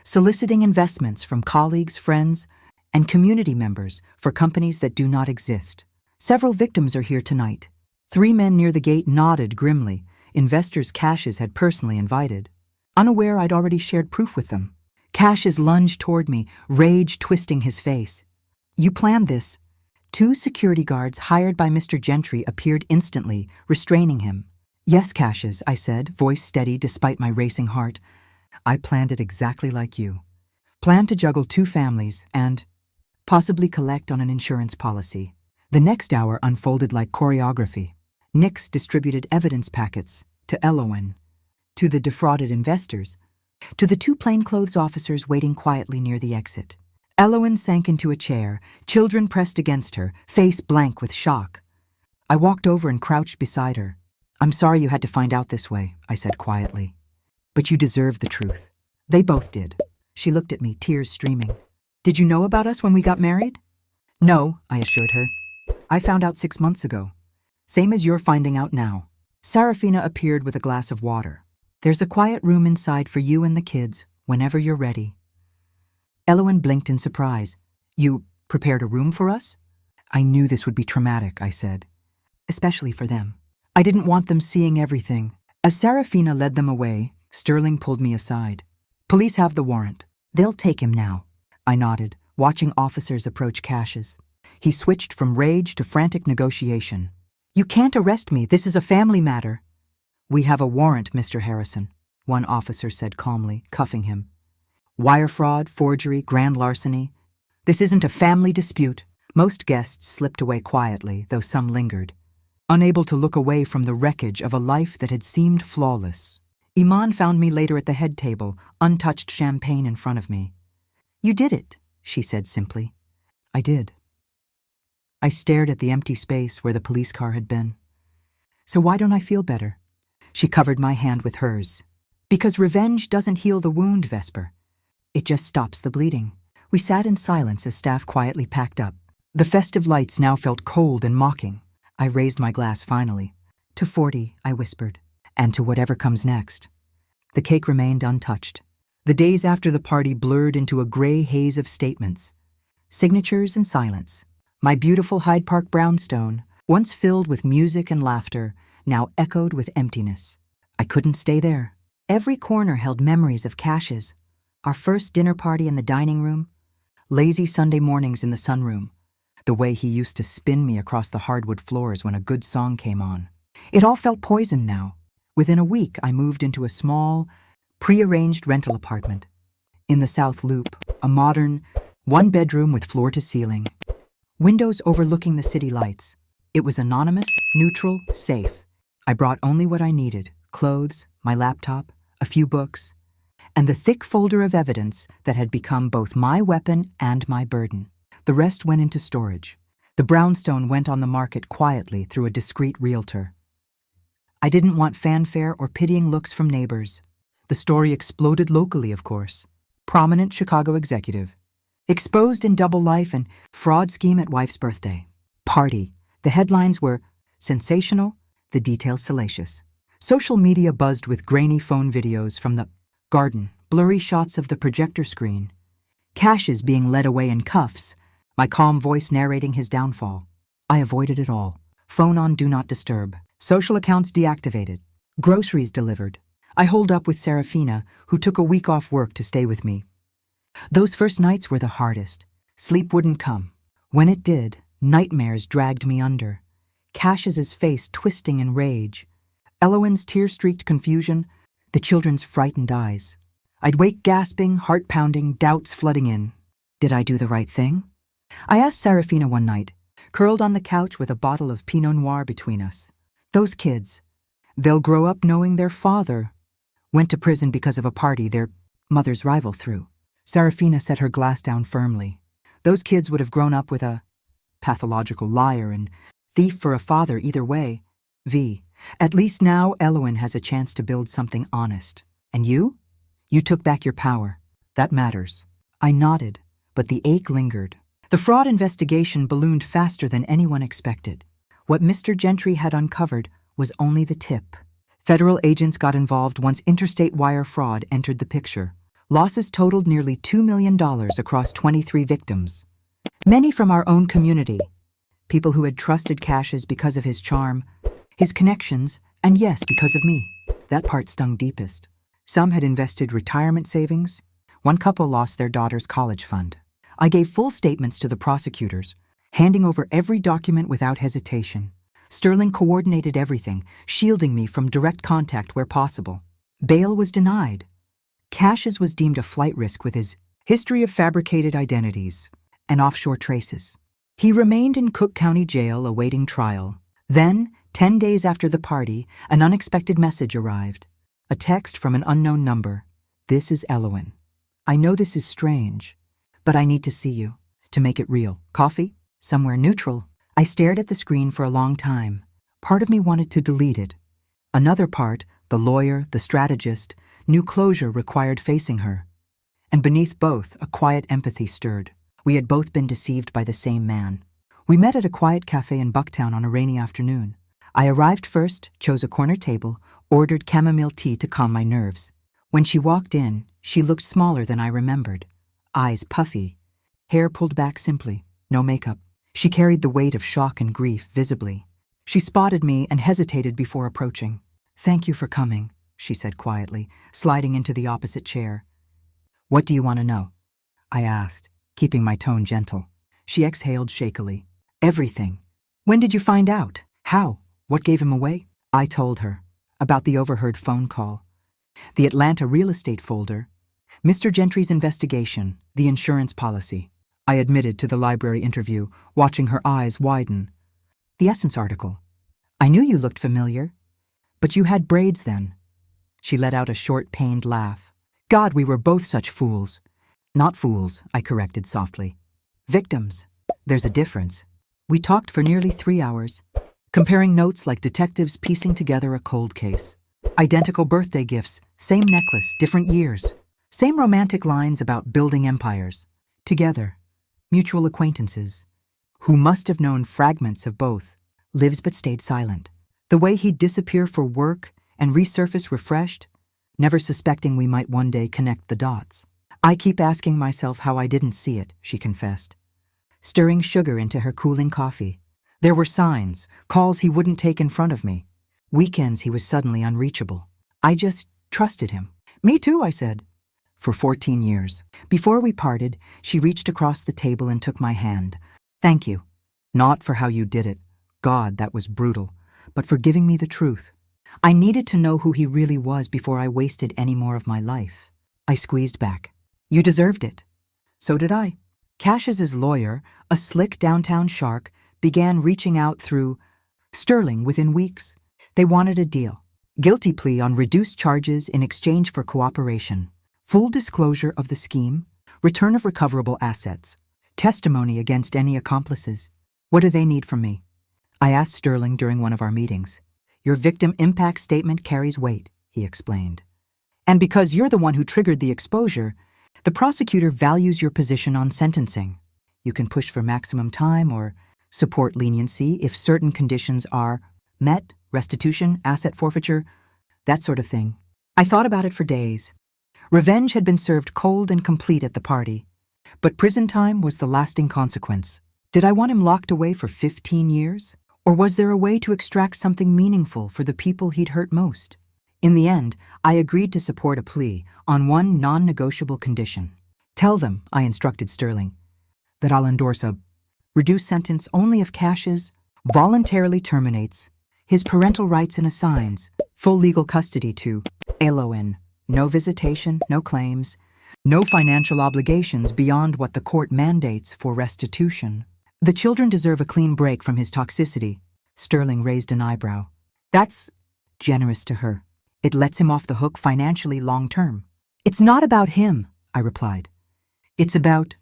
soliciting investments from colleagues, friends, and community members for companies that do not exist. Several victims are here tonight. 3 men near the gate nodded grimly, investors Cashes had personally invited. Unaware I'd already shared proof with them. Cashes lunged toward me, rage twisting his face. You planned this. 2 security guards hired by Mr. Gentry appeared instantly, restraining him. Yes, Cashes, I said, voice steady despite my racing heart. I planned it exactly like you. Planned to juggle 2 families and possibly collect on an insurance policy. The next hour unfolded like choreography. Nix distributed evidence packets to Elowen, to the defrauded investors, to the 2 plainclothes officers waiting quietly near the exit. Elowen sank into a chair, children pressed against her, face blank with shock. I walked over and crouched beside her. I'm sorry you had to find out this way, I said quietly. But you deserve the truth. They both did. She looked at me, tears streaming. Did you know about us when we got married? No, I assured her. I found out 6 months ago. Same as you're finding out now. Serafina appeared with a glass of water. There's a quiet room inside for you and the kids, whenever you're ready. Elowen blinked in surprise. You prepared a room for us? I knew this would be traumatic, I said. Especially for them. I didn't want them seeing everything. As Serafina led them away, Sterling pulled me aside. Police have the warrant. They'll take him now. I nodded, watching officers approach Cashes. He switched from rage to frantic negotiation. You can't arrest me. This is a family matter. We have a warrant, Mr. Harrison, one officer said calmly, cuffing him. Wire fraud, forgery, grand larceny. This isn't a family dispute. Most guests slipped away quietly, though some lingered. unable to look away from the wreckage of a life that had seemed flawless. Iman found me later at the head table, untouched champagne in front of me. "You did it," she said simply. "I did." I stared at the empty space where the police car had been. "So why don't I feel better?" She covered my hand with hers. "Because revenge doesn't heal the wound, Vesper. It just stops the bleeding." We sat in silence as staff quietly packed up. The festive lights now felt cold and mocking. I raised my glass finally. "To 40, I whispered. "And to whatever comes next." The cake remained untouched. The days after the party blurred into a gray haze of statements. Signatures and silence. My beautiful Hyde Park brownstone, once filled with music and laughter, now echoed with emptiness. I couldn't stay there. Every corner held memories of Cash's. Our first dinner party in the dining room, lazy Sunday mornings in the sunroom, the way he used to spin me across the hardwood floors when a good song came on. It all felt poisoned now. Within a week, I moved into a small, pre-arranged rental apartment. In the South Loop, a modern, one-bedroom with floor-to-ceiling. Windows overlooking the city lights. It was anonymous, neutral, safe. I brought only what I needed: clothes, my laptop, a few books, and the thick folder of evidence that had become both my weapon and my burden. The rest went into storage. The brownstone went on the market quietly through a discreet realtor. I didn't want fanfare or pitying looks from neighbors. The story exploded locally, of course. Prominent Chicago executive. Exposed in double life and fraud scheme at wife's birthday. Party. The headlines were sensational, the details salacious. Social media buzzed with grainy phone videos from the garden, blurry shots of the projector screen. Cash's being led away in cuffs, my calm voice narrating his downfall. I avoided it all. Phone on Do Not Disturb. Social accounts deactivated. Groceries delivered. I holed up with Serafina, who took a week off work to stay with me. Those first nights were the hardest. Sleep wouldn't come. When it did, nightmares dragged me under. Cash's face twisting in rage. Elowen's tear-streaked confusion, the children's frightened eyes. I'd wake gasping, heart pounding, doubts flooding in. Did I do the right thing? I asked Serafina one night, curled on the couch with a bottle of Pinot Noir between us. Those kids, they'll grow up knowing their father went to prison because of a party their mother's rival threw. Serafina set her glass down firmly. Those kids would have grown up with a pathological liar and thief for a father either way. V. At least now Elowen has a chance to build something honest. And you? You took back your power. That matters. I nodded, but the ache lingered. The fraud investigation ballooned faster than anyone expected. What Mr. Gentry had uncovered was only the tip. Federal agents got involved once interstate wire fraud entered the picture. Losses totaled nearly $2 million across 23 victims. Many from our own community. People who had trusted Cash's because of his charm, his connections, and yes, because of me. That part stung deepest. Some had invested retirement savings. One couple lost their daughter's college fund. I gave full statements to the prosecutors, handing over every document without hesitation. Sterling coordinated everything, shielding me from direct contact where possible. Bail was denied. Cash's was deemed a flight risk with his history of fabricated identities and offshore traces. He remained in Cook County Jail awaiting trial. Then, 10 days after the party, an unexpected message arrived. A text from an unknown number. "This is Elowen. I know this is strange, but I need to see you, to make it real. Coffee? Somewhere neutral." I stared at the screen for a long time. Part of me wanted to delete it. Another part, the lawyer, the strategist, knew closure required facing her. And beneath both, a quiet empathy stirred. We had both been deceived by the same man. We met at a quiet cafe in Bucktown on a rainy afternoon. I arrived first, chose a corner table, ordered chamomile tea to calm my nerves. When she walked in, she looked smaller than I remembered. Eyes puffy, hair pulled back simply, no makeup. She carried the weight of shock and grief visibly. She spotted me and hesitated before approaching. "Thank you for coming," she said quietly, sliding into the opposite chair. "What do you want to know?" I asked, keeping my tone gentle. She exhaled shakily. "Everything. When did you find out? How? What gave him away?" I told her about the overheard phone call, the Atlanta real estate folder, Mr. Gentry's investigation, the insurance policy. I admitted to the library interview, watching her eyes widen. The Essence article. I knew you looked familiar. But you had braids then. She let out a short, pained laugh. God, we were both such fools. Not fools, I corrected softly. Victims. There's a difference. We talked for nearly 3 hours, comparing notes like detectives piecing together a cold case. Identical birthday gifts, same necklace, different years. Same romantic lines about building empires. Together. Mutual acquaintances. Who must have known fragments of both. Lives but stayed silent. The way he'd disappear for work and resurface refreshed, never suspecting we might one day connect the dots. I keep asking myself how I didn't see it, she confessed. Stirring sugar into her cooling coffee. There were signs, calls he wouldn't take in front of me. Weekends he was suddenly unreachable. I just trusted him. Me too, I said. For 14 years. Before we parted, she reached across the table and took my hand. Thank you. Not for how you did it. God, that was brutal. But for giving me the truth. I needed to know who he really was before I wasted any more of my life. I squeezed back. You deserved it. So did I. Cassius's lawyer, a slick downtown shark, began reaching out through Sterling within weeks. They wanted a deal. Guilty plea on reduced charges in exchange for cooperation. Full disclosure of the scheme. Return of recoverable assets. Testimony against any accomplices. What do they need from me? I asked Sterling during one of our meetings. Your victim impact statement carries weight, he explained. And because you're the one who triggered the exposure, the prosecutor values your position on sentencing. You can push for maximum time or support leniency if certain conditions are met, restitution, asset forfeiture, that sort of thing. I thought about it for days. Revenge had been served cold and complete at the party, but prison time was the lasting consequence. Did I want him locked away for 15 years? Or was there a way to extract something meaningful for the people he'd hurt most? In the end, I agreed to support a plea on one non-negotiable condition. Tell them, I instructed Sterling, that I'll endorse a reduced sentence only if Cassius voluntarily terminates his parental rights and assigns full legal custody to Elowin. No visitation, no claims, no financial obligations beyond what the court mandates for restitution. The children deserve a clean break from his toxicity. Sterling raised an eyebrow. That's generous to her. It lets him off the hook financially long-term. It's not about him, I replied. It's about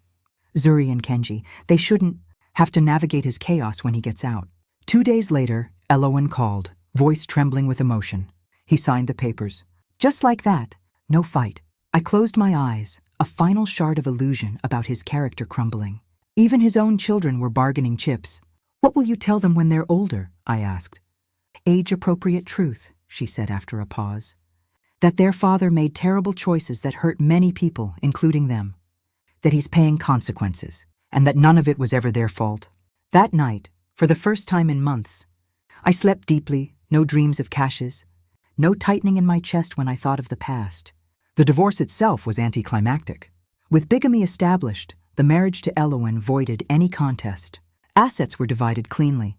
Zuri and Kenji. They shouldn't have to navigate his chaos when he gets out. 2 days later, Elowin called, voice trembling with emotion. He signed the papers. Just like that. No fight. I closed my eyes, a final shard of illusion about his character crumbling. Even his own children were bargaining chips. What will you tell them when they're older? I asked. Age-appropriate truth, she said after a pause. That their father made terrible choices that hurt many people, including them. That he's paying consequences, and that none of it was ever their fault. That night, for the first time in months, I slept deeply, no dreams of Cassius, no tightening in my chest when I thought of the past. The divorce itself was anticlimactic. With bigamy established, the marriage to Elowin voided any contest. Assets were divided cleanly.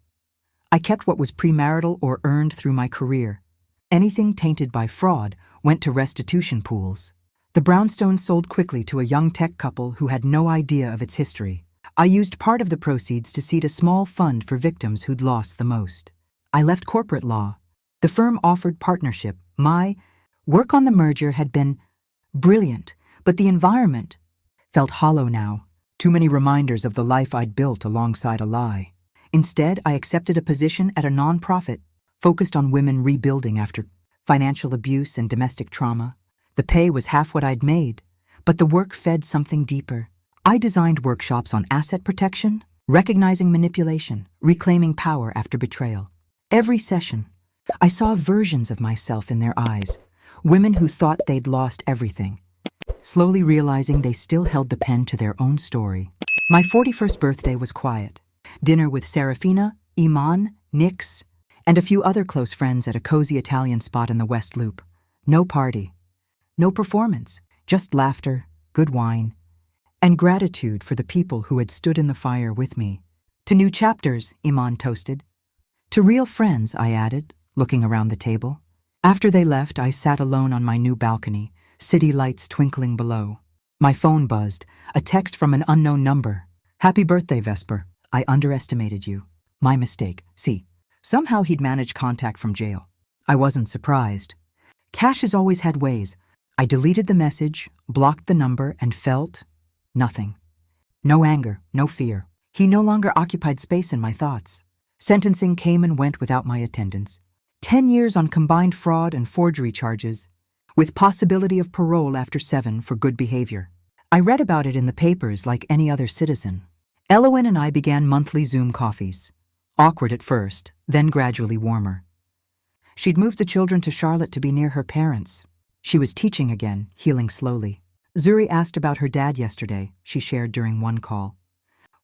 I kept what was premarital or earned through my career. Anything tainted by fraud went to restitution pools. The brownstones sold quickly to a young tech couple who had no idea of its history. I used part of the proceeds to seed a small fund for victims who'd lost the most. I left corporate law. The firm offered partnership. My work on the merger had been brilliant, but the environment felt hollow now. Too many reminders of the life I'd built alongside a lie. Instead, I accepted a position at a nonprofit focused on women rebuilding after financial abuse and domestic trauma. The pay was half what I'd made, but the work fed something deeper. I designed workshops on asset protection, recognizing manipulation, reclaiming power after betrayal. Every session, I saw versions of myself in their eyes, women who thought they'd lost everything, slowly realizing they still held the pen to their own story. My 41st birthday was quiet. Dinner with Serafina, Iman, Nix, and a few other close friends at a cozy Italian spot in the West Loop. No party. No performance. Just laughter, good wine, and gratitude for the people who had stood in the fire with me. To new chapters, Iman toasted. To real friends, I added, looking around the table. After they left, I sat alone on my new balcony, city lights twinkling below. My phone buzzed, a text from an unknown number. Happy birthday, Vesper. I underestimated you. My mistake. See, Somehow he'd managed contact from jail. I wasn't surprised. Cash has always had ways. I deleted the message, blocked the number, and felt nothing. No anger, no fear. He no longer occupied space in my thoughts. Sentencing came and went without my attendance. 10 years on combined fraud and forgery charges, with possibility of parole after 7 for good behavior. I read about it in the papers like any other citizen. Elowen and I began monthly Zoom coffees. Awkward at first, then gradually warmer. She'd moved the children to Charlotte to be near her parents. She was teaching again, healing slowly. Zuri asked about her dad yesterday, she shared during one call.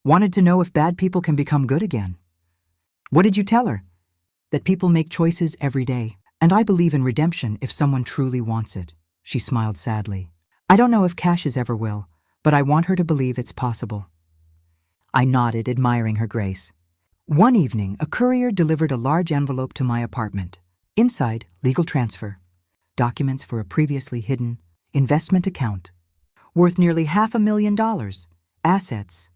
Wanted to know if bad people can become good again. What did you tell her? That people make choices every day, and I believe in redemption if someone truly wants it. She smiled sadly. I don't know if Cassius ever will, but I want her to believe it's possible. I nodded, admiring her grace. One evening, a courier delivered a large envelope to my apartment. Inside, legal transfer. Documents for a previously hidden investment account. Worth nearly $500,000. Assets.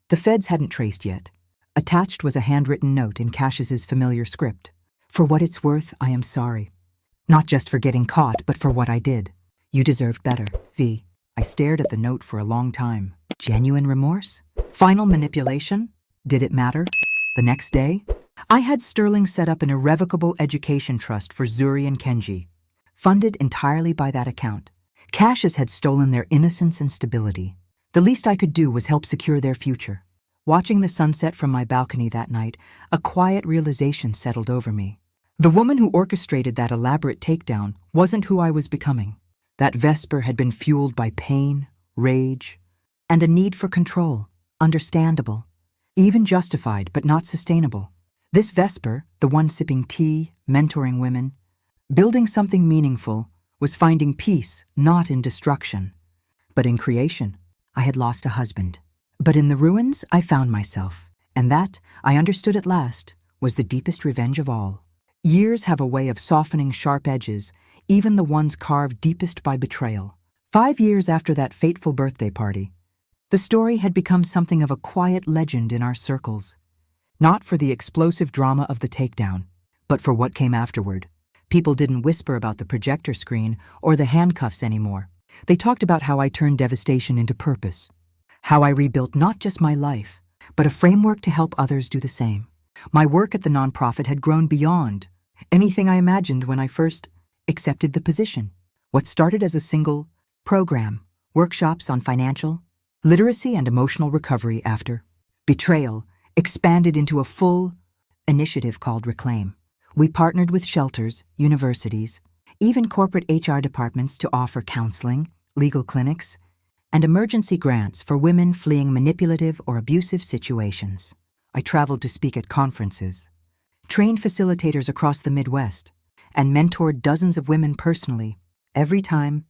The feds hadn't traced yet. Attached was a handwritten note in Cassius's familiar script. For what it's worth, I am sorry. Not just for getting caught, but for what I did. You deserved better, V. I stared at the note for a long time. Genuine remorse? Final manipulation? Did it matter? The next day, I had Sterling set up an irrevocable education trust for Zuri and Kenji, funded entirely by that account. Cassius had stolen their innocence and stability. The least I could do was help secure their future. Watching the sunset from my balcony that night, a quiet realization settled over me. The woman who orchestrated that elaborate takedown wasn't who I was becoming. That Vesper had been fueled by pain, rage, and a need for control. Understandable. Even justified, but not sustainable. This Vesper, the one sipping tea, mentoring women, building something meaningful, was finding peace not in destruction, but in creation. I had lost a husband. But in the ruins, I found myself. And that, I understood at last, was the deepest revenge of all. Years have a way of softening sharp edges, even the ones carved deepest by betrayal. 5 years after that fateful birthday party, the story had become something of a quiet legend in our circles. Not for the explosive drama of the takedown, but for what came afterward. People didn't whisper about the projector screen or the handcuffs anymore. They talked about how I turned devastation into purpose. How I rebuilt not just my life, but a framework to help others do the same. My work at the nonprofit had grown beyond anything I imagined when I first accepted the position. What started as a single program, workshops on financial literacy and emotional recovery after betrayal, expanded into a full initiative called Reclaim. We partnered with shelters, universities, even corporate HR departments to offer counseling, legal clinics, and emergency grants for women fleeing manipulative or abusive situations. I traveled to speak at conferences, trained facilitators across the Midwest, and mentored dozens of women personally. Every time,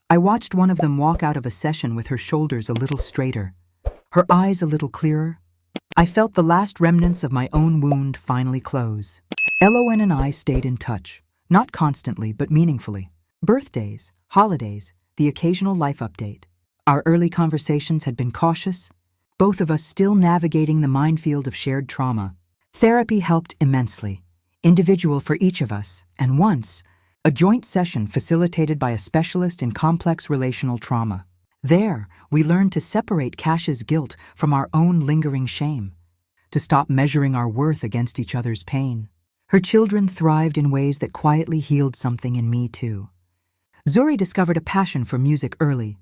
I watched one of them walk out of a session with her shoulders a little straighter, her eyes a little clearer. I felt the last remnants of my own wound finally close. Elowen and I stayed in touch, not constantly but meaningfully. Birthdays, holidays, the occasional life update. Our early conversations had been cautious, both of us still navigating the minefield of shared trauma. Therapy helped immensely, individual for each of us, and once, a joint session facilitated by a specialist in complex relational trauma. There, we learned to separate Cassia's guilt from our own lingering shame, to stop measuring our worth against each other's pain. Her children thrived in ways that quietly healed something in me too. Zuri discovered a passion for music early.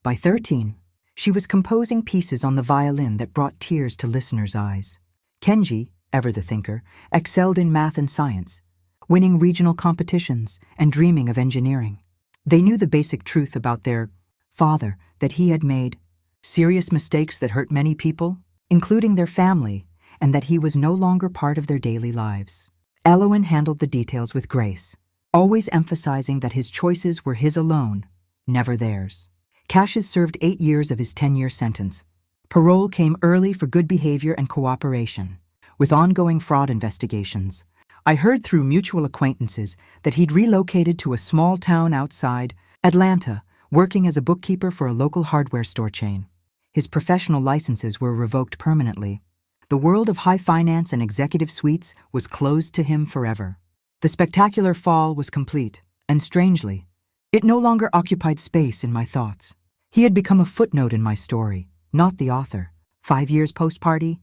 By 13, she was composing pieces on the violin that brought tears to listeners' eyes. Kenji, ever the thinker, excelled in math and science, winning regional competitions and dreaming of engineering. They knew the basic truth about their father, that he had made serious mistakes that hurt many people, including their family, and that he was no longer part of their daily lives. Elowen handled the details with grace, always emphasizing that his choices were his alone, never theirs. Cassius served 8 years of his 10-year sentence. Parole came early for good behavior and cooperation. With ongoing fraud investigations, I heard through mutual acquaintances that he'd relocated to a small town outside Atlanta, working as a bookkeeper for a local hardware store chain. His professional licenses were revoked permanently. The world of high finance and executive suites was closed to him forever. The spectacular fall was complete, and strangely, it no longer occupied space in my thoughts. He had become a footnote in my story, not the author. 5 years post-party,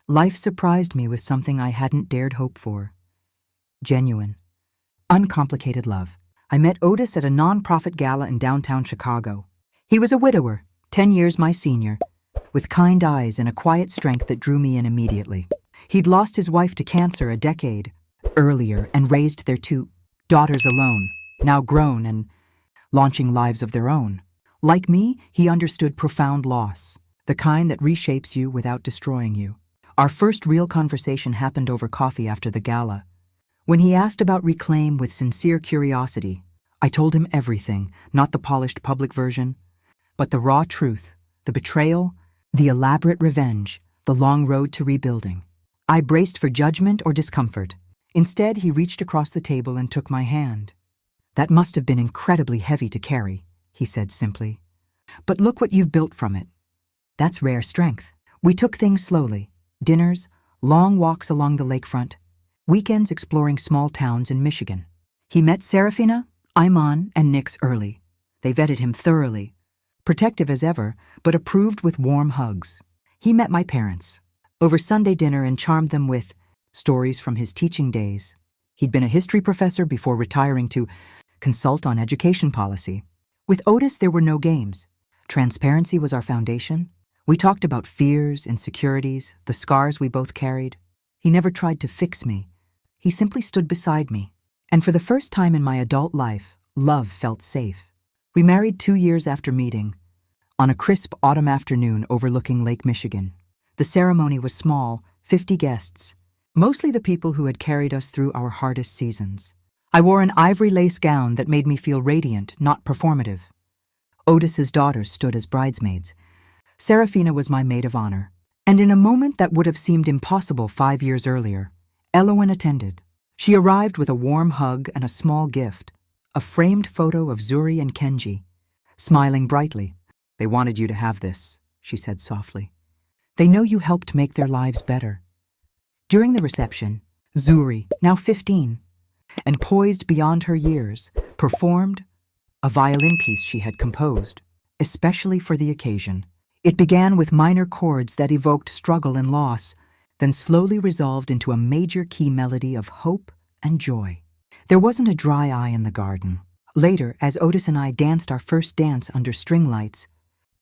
life surprised me with something I hadn't dared hope for. Genuine, uncomplicated love. I met Otis at a non-profit gala in downtown Chicago. He was a widower, 10 years my senior, with kind eyes and a quiet strength that drew me in immediately. He'd lost his wife to cancer a decade earlier and raised their 2 daughters alone, now grown and launching lives of their own. Like me, he understood profound loss, the kind that reshapes you without destroying you. Our first real conversation happened over coffee after the gala. When he asked about Reclaim with sincere curiosity, I told him everything, not the polished public version, but the raw truth, the betrayal, the elaborate revenge, the long road to rebuilding. I braced for judgment or discomfort. Instead, he reached across the table and took my hand. "That must have been incredibly heavy to carry," he said simply. "But look what you've built from it. That's rare strength." We took things slowly. Dinners, long walks along the lakefront, weekends exploring small towns in Michigan. He met Serafina, Iman, and Nix early. They vetted him thoroughly, protective as ever, but approved with warm hugs. He met my parents over Sunday dinner and charmed them with stories from his teaching days. He'd been a history professor before retiring to consult on education policy. With Otis, there were no games. Transparency was our foundation. We talked about fears, insecurities, the scars we both carried. He never tried to fix me. He simply stood beside me. And for the first time in my adult life, love felt safe. We married 2 years after meeting, on a crisp autumn afternoon overlooking Lake Michigan. The ceremony was small, 50 guests, mostly the people who had carried us through our hardest seasons. I wore an ivory lace gown that made me feel radiant, not performative. Otis's daughters stood as bridesmaids. Serafina was my maid of honor. And in a moment that would have seemed impossible 5 years earlier, Elowen attended. She arrived with a warm hug and a small gift, a framed photo of Zuri and Kenji, smiling brightly. "They wanted you to have this," she said softly. "They know you helped make their lives better." During the reception, Zuri, now 15, and poised beyond her years, performed a violin piece she had composed, especially for the occasion. It began with minor chords that evoked struggle and loss, then slowly resolved into a major key melody of hope and joy. There wasn't a dry eye in the garden. Later, as Otis and I danced our first dance under string lights,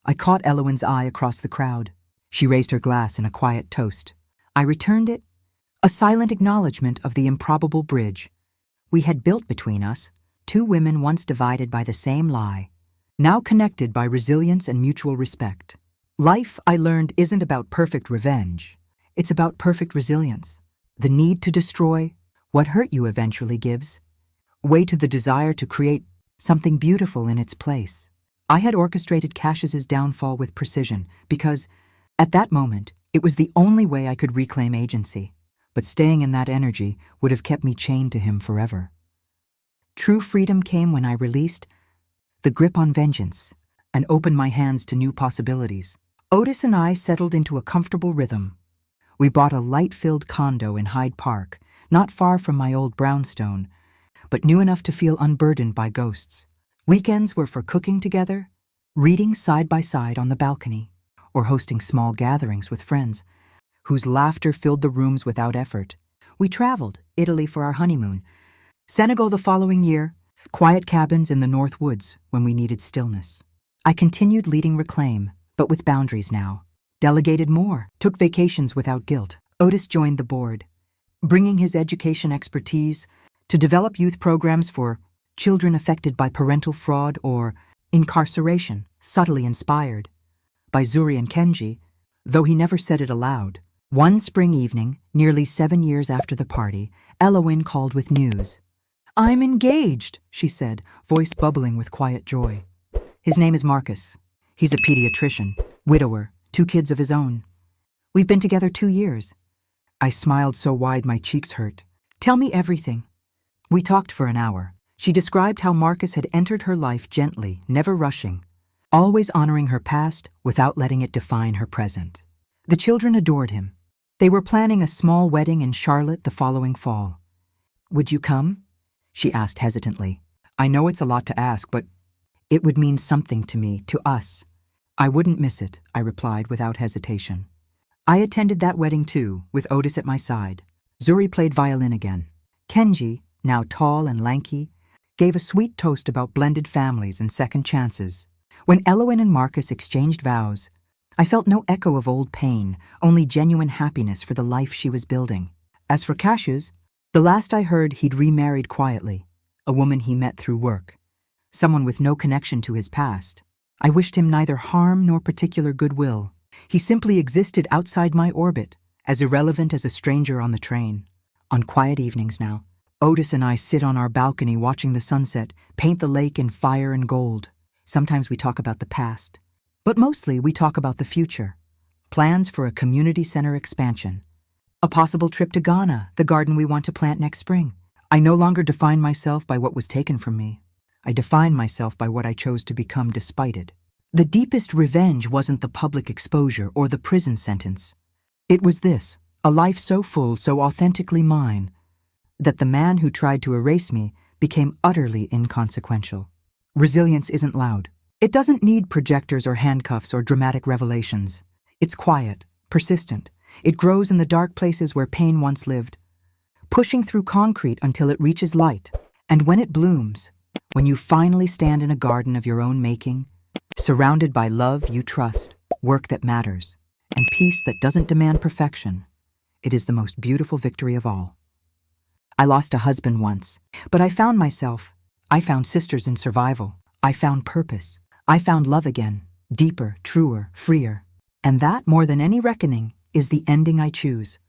I caught Elowen's eye across the crowd. She raised her glass in a quiet toast. I returned it, a silent acknowledgement of the improbable bridge we had built between us, 2 women once divided by the same lie, now connected by resilience and mutual respect. Life, I learned, isn't about perfect revenge. It's about perfect resilience. The need to destroy what hurt you eventually gives way to the desire to create something beautiful in its place. I had orchestrated Cassius's downfall with precision because, at that moment, it was the only way I could reclaim agency. But staying in that energy would have kept me chained to him forever. True freedom came when I released the grip on vengeance and opened my hands to new possibilities. Otis and I settled into a comfortable rhythm. We bought a light-filled condo in Hyde Park, not far from my old brownstone, but new enough to feel unburdened by ghosts. Weekends were for cooking together, reading side by side on the balcony, or hosting small gatherings with friends whose laughter filled the rooms without effort. We traveled, Italy for our honeymoon, Senegal the following year, quiet cabins in the North Woods when we needed stillness. I continued leading Reclaim, but with boundaries now. Delegated more, took vacations without guilt. Otis joined the board, bringing his education expertise to develop youth programs for children affected by parental fraud or incarceration, subtly inspired by Zuri and Kenji, though he never said it aloud. One spring evening, nearly 7 years after the party, Elowen called with news. "I'm engaged," she said, voice bubbling with quiet joy. "His name is Marcus. He's a pediatrician, widower, 2 kids of his own. We've been together 2 years. I smiled so wide my cheeks hurt. "Tell me everything." We talked for an hour. She described how Marcus had entered her life gently, never rushing, always honoring her past without letting it define her present. The children adored him. They were planning a small wedding in Charlotte the following fall. Would you come? She asked hesitantly. I know it's a lot to ask, but it would mean something to me, to us. I wouldn't miss it, I replied without hesitation. I attended that wedding too, with Otis at my side. Zuri played violin again. Kenji, now tall and lanky, gave a sweet toast about blended families and second chances. When Eloin and Marcus exchanged vows, I felt no echo of old pain, only genuine happiness for the life she was building. As for Cassius, the last I heard he'd remarried quietly, a woman he met through work, someone with no connection to his past. I wished him neither harm nor particular goodwill. He simply existed outside my orbit, as irrelevant as a stranger on the train. On quiet evenings now, Otis and I sit on our balcony watching the sunset paint the lake in fire and gold. Sometimes we talk about the past, but mostly we talk about the future. Plans for a community center expansion. A possible trip to Ghana, the garden we want to plant next spring. I no longer define myself by what was taken from me. I define myself by what I chose to become despite it. The deepest revenge wasn't the public exposure or the prison sentence. It was this, a life so full, so authentically mine, that the man who tried to erase me became utterly inconsequential. Resilience isn't loud. It doesn't need projectors or handcuffs or dramatic revelations. It's quiet, persistent. It grows in the dark places where pain once lived, pushing through concrete until it reaches light. And when it blooms, when you finally stand in a garden of your own making, surrounded by love you trust, work that matters, and peace that doesn't demand perfection, it is the most beautiful victory of all. I lost a husband once, but I found myself. I found sisters in survival. I found purpose. I found love again, deeper, truer, freer. And that, more than any reckoning, is the ending I choose.